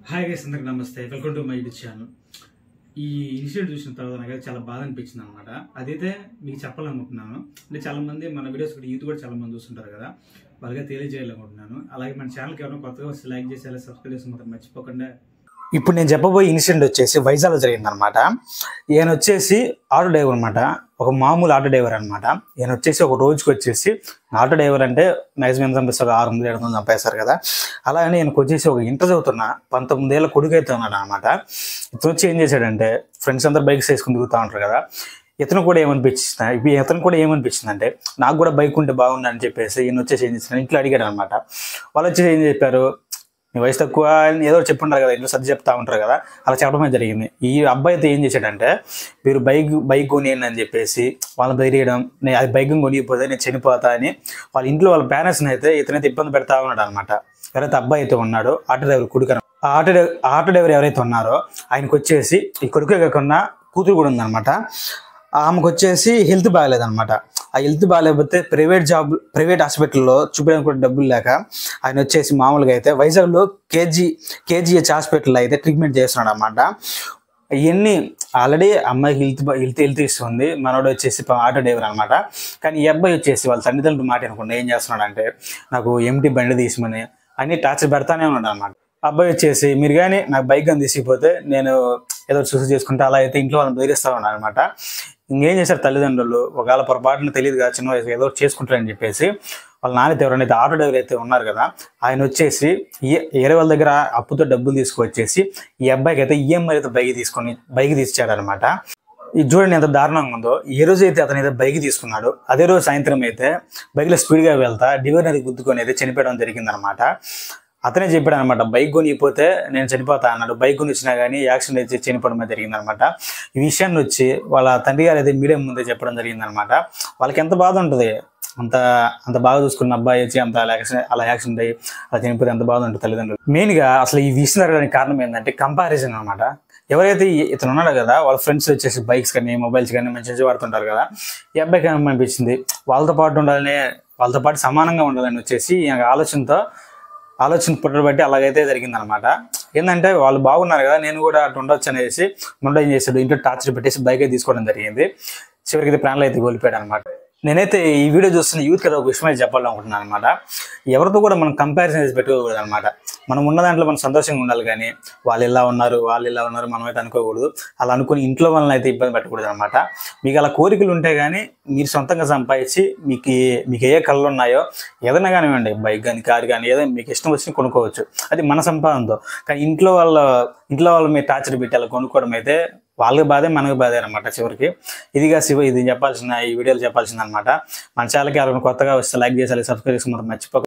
Hi guys, అందరికి నమస్తే. Welcome to my YouTube channel. ఈ ఇన్సిడెంట్ చూసిన తర్వాత నాకు చాలా బాధ అనిపించింది అనమాట. అదైతే మీకు చెప్పాలనుకుంటున్నాను. అంటే చాలా మంది మన వీడియోస్ కూడా యూత్ కూడా చాలా మంది చూస్తుంటారు కదా, వాళ్ళగా తెలియజేయాలనుకుంటున్నాను. అలాగే మన ఛానల్కి ఎవరైనా కొత్తగా వస్తే లైక్ చేసి అలా సబ్స్క్రైబ్ చేసి మాత్రం మర్చిపోకుండా. ఇప్పుడు నేను చెప్పబోయే ఇన్సిడెంట్ వచ్చేసి వైజాగ్లో జరిగిందనమాట. ఈయన వచ్చేసి ఆటో డ్రైవర్ అనమాట, ఒక మామూలు ఆటో డ్రైవర్ అనమాట. ఈయన వచ్చేసి ఒక రోజుకి వచ్చేసి ఆటో డ్రైవర్ అంటే మ్యాక్సిమం ఎంత చంపేస్తారు, 600-700 చంపేస్తారు కదా. అలాగని ఈయనకు వచ్చేసి ఒక ఇంటర్ చదువుతున్న 19 ఏళ్ళ కొడుకు అయితే ఉన్నాడు అనమాట. ఇతను వచ్చి ఏం చేశాడంటే, ఫ్రెండ్స్ అందరు బైక్స్ వేసుకుని తిరుగుతూ ఉంటారు కదా, ఇతను కూడా ఏమనిపించిందంటే నాకు కూడా బైక్ ఉంటే బాగుంది అని చెప్పేసి ఈయన వచ్చేసి ఏం చేశాడు, ఇంట్లో అడిగాడు అనమాట. వాళ్ళు వచ్చేసి ఏం చెప్పారు, నీ వయసు తక్కువ ఏదో చెప్పుంటారు కదా, ఇంట్లో సర్ది చెప్తా ఉంటారు కదా, అలా చెప్పడమే జరిగింది. ఈ అబ్బాయి అయితే ఏం చేశాడంటే, మీరు బైక్ కొనియండి అని చెప్పేసి వాళ్ళని బెదిరియడం, నేను అది బైక్ కొనిపోతే నేను చనిపోతా అని వాళ్ళ ఇంట్లో వాళ్ళ పేరెంట్స్ని అయితే ఇతనైతే ఇబ్బంది పెడతా ఉన్నాడు అనమాట. ఎవరైతే అబ్బాయి అయితే ఉన్నాడో ఆటో డ్రైవర్ కొడుకు, ఆటో డ్రైవర్ ఎవరైతే ఉన్నారో ఆయనకు వచ్చేసి ఈ కొడుకే కాకుండా కూతురు కూడా ఉందన్నమాట. ఆమెకు వచ్చేసి హెల్త్ బాగాలేదనమాట. ఆ హెల్త్ బాగాలేకపోతే ప్రైవేట్ హాస్పిటల్లో చూపించడానికి కూడా డబ్బులు లేక ఆయన వచ్చేసి మామూలుగా అయితే వైజాగ్లో కేజీహెచ్ హాస్పిటల్లో అయితే ట్రీట్మెంట్ చేస్తున్నాడు అనమాట. ఇవన్నీ ఆల్రెడీ అమ్మాయికి హెల్త్ ఇస్తుంది, మనోడు వచ్చేసి ఆటో డ్రైవర్ అనమాట. కానీ ఈ అబ్బాయి వచ్చేసి వాళ్ళ తల్లిదండ్రులు మాట అనుకుంటే ఏం చేస్తున్నాడు అంటే, నాకు ఎంటీ బండి తీసిమని అన్ని టార్చర్ పెడతానే ఉన్నాడు అనమాట. అబ్బాయి వచ్చేసి మీరు కానీ నాకు బైక్ అని తీసుకుపోతే నేను ఏదో చూసి చేసుకుంటే అలా అయితే ఇంట్లో వాళ్ళని బెదిరిస్తూ ఉన్నాడు అనమాట. ఇంకేం చేశారు తల్లిదండ్రులు, ఒకవేళ పొరపాటున తెలియదు కదా, చిన్న వయసు ఏదో చేసుకుంటారని చెప్పేసి వాళ్ళ నాన్నతో ఎవరైతే ఆటో డ్రైవర్ అయితే ఉన్నారు కదా, ఆయన వచ్చేసి వేరే వాళ్ళ దగ్గర అప్పుతో డబ్బులు తీసుకొచ్చేసి ఈ అబ్బాయికి అయితే ఈఎంఐ అయితే బైక్ తీసిచ్చాడు అనమాట. ఇది చూడండి ఎంత దారుణంగా ఉందో. ఏ రోజు అయితే అతను అయితే బైక్ తీసుకున్నాడు, అదే రోజు సాయంత్రం అయితే బైక్లో స్పీడ్గా వెళ్తా డివైడర్ గుద్దుకొని అయితే చనిపోవడం జరిగిందనమాట. అతనే చెప్పాడు అనమాట, బైక్ కొనిపోతే నేను చనిపోతా అన్నాడు. బైక్ కొని వచ్చినా కానీ యాక్సిడెంట్ అయితే చనిపోవడం జరిగిందనమాట. ఈ విషయాన్ని వచ్చి వాళ్ళ తండ్రి గారు అయితే మీడియా ముందే చెప్పడం జరిగిందనమాట. వాళ్ళకి ఎంత బాధ ఉంటుంది, అంత బాగా చూసుకున్న అబ్బాయి వచ్చి అలా యాక్సిడెంట్ అయ్యి అలా చనిపోతే ఎంత బాధ ఉంటుంది తల్లిదండ్రులు. మెయిన్గా అసలు ఈ విషయం జరగడానికి కారణం ఏంటంటే కంపారిజన్ అనమాట. ఎవరైతే ఇతను ఉన్నాడు కదా, వాళ్ళ ఫ్రెండ్స్ వచ్చేసి బైక్స్ కానీ మొబైల్స్ కానీ మంచి వాడుతుంటారు కదా, ఈ అబ్బాయికి అనిపించింది వాళ్ళతో పాటు సమానంగా ఉండాలని వచ్చేసి ఆలోచన పుట్టబట్టి అలాగైతే జరిగిందనమాట. ఏంటంటే వాళ్ళు బాగున్నారు కదా, నేను కూడా అటు ఉండొచ్చు అనేసి ముందు ఏం చేశాడు, ఇంట్లో టార్చర్ పెట్టేసి బైక్ అయితే తీసుకోవడం జరిగింది. చివరికి అయితే ప్రాణాలు అయితే కోల్పోయాడు అనమాట. నేనైతే ఈ వీడియో చూస్తున్న యూత్ కదా ఒక విషయం అయితే చెప్పాలనుకుంటున్నాను అనమాట. ఎవరితో కూడా మనం కంపారిజన్ చేసి పెట్టుకోకూడదు అనమాట. మనం ఉన్న దాంట్లో మనం సంతోషంగా ఉండాలి, కానీ వాళ్ళు ఇలా ఉన్నారు మనం అయితే అనుకోకూడదు. అలా అనుకుని ఇంట్లో వాళ్ళని అయితే ఇబ్బంది పెట్టకూడదు అనమాట. మీకు అలా కోరికలు ఉంటే కానీ మీరు సొంతంగా సంపాదించి మీకు ఏ కళ్ళు ఉన్నాయో ఏదైనా కానివ్వండి, బైక్ కానీ కారు కానీ ఏదైనా మీకు ఇష్టం వచ్చి కొనుక్కోవచ్చు, అది మన సంపాదనతో. కానీ ఇంట్లో వాళ్ళు మీరు టార్చర్ పెట్టి అలా కొనుక్కోవడం అయితే వాళ్ళకి బాధే మనకు బాధే అనమాట. చివరికి ఇది వీడియోలో చెప్పాల్సింది అనమాట. మన ఛానల్కి ఎవరైనా కొత్తగా వస్తే లైక్ చేసి సబ్స్క్రైబ్ చేసి మాత్రం మర్చిపోక.